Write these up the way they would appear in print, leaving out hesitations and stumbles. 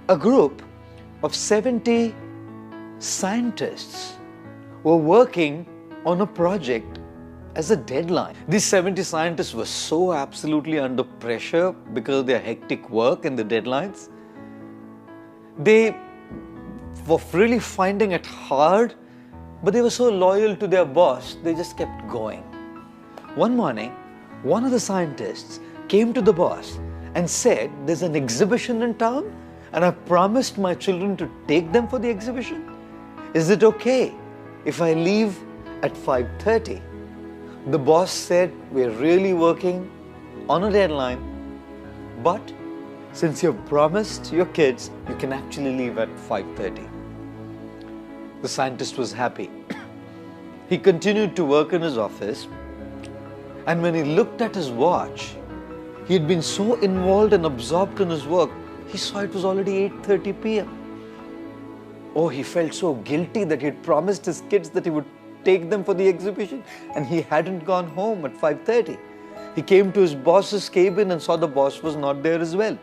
A group of 70 scientists were working on a project as a deadline. These 70 scientists were so absolutely under pressure because of their hectic work and the deadlines. They were really finding it hard, but they were so loyal to their boss, they just kept going. One morning, one of the scientists came to the boss and said, "There's an exhibition in town and I promised my children to take them for the exhibition. Is it okay if I leave at 5:30? The boss said, "We're really working on a deadline, but since you've promised your kids, you can actually leave at 5:30. The scientist was happy. He continued to work in his office, and when he looked at his watch, he had been so involved and absorbed in his work, he saw it was already 8:30 p.m. Oh, he felt so guilty that he had promised his kids that he would take them for the exhibition, and he hadn't gone home at 5:30. He came to his boss's cabin and saw the boss was not there as well.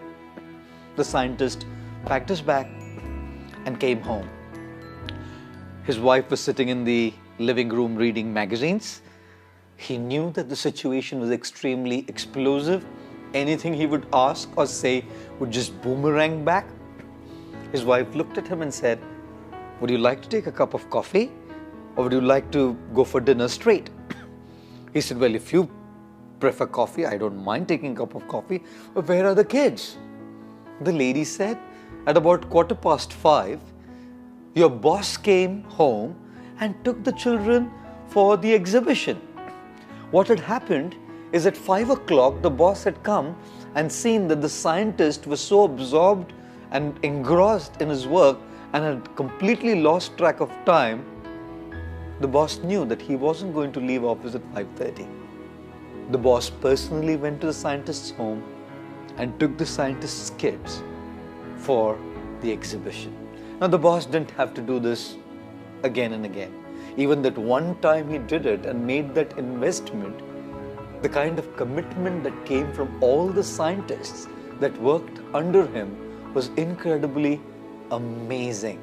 The scientist packed his bag and came home. His wife was sitting in the living room reading magazines. He knew that the situation was extremely explosive. Anything he would ask or say would just boomerang back. His wife looked at him and said, "Would you like to take a cup of coffee, or would you like to go for dinner straight?" He said, "Well, if you prefer coffee, I don't mind taking a cup of coffee. But where are the kids?" The lady said, "At about 5:15, your boss came home and took the children for the exhibition. What had happened is at 5 o'clock, the boss had come and seen that the scientist was so absorbed and engrossed in his work and had completely lost track of time. The boss knew that he wasn't going to leave office at 5:30. The boss personally went to the scientist's home and took the scientist's kids for the exhibition. Now, the boss didn't have to do this again and again. Even that one time he did it and made that investment, the kind of commitment that came from all the scientists that worked under him was incredibly amazing.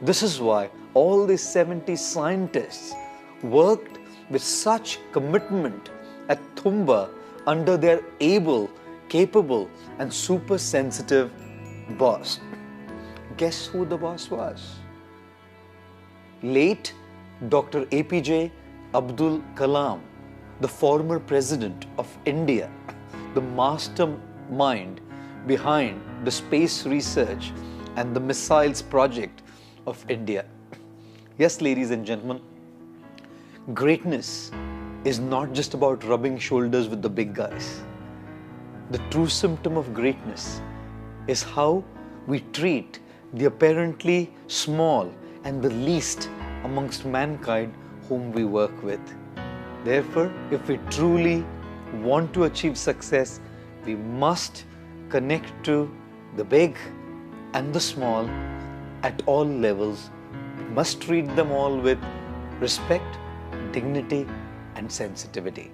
This is why all these 70 scientists worked with such commitment at Thumba under their able, capable, and super sensitive boss. Guess who the boss was? Late Dr. APJ Abdul Kalam, the former president of India, the mastermind behind the space research and the missiles project of India. Yes, ladies and gentlemen, greatness is not just about rubbing shoulders with the big guys. The true symptom of greatness is how we treat the apparently small and the least amongst mankind whom we work with. Therefore, if we truly want to achieve success, we must connect to the big and the small at all levels. We must treat them all with respect, dignity, and sensitivity.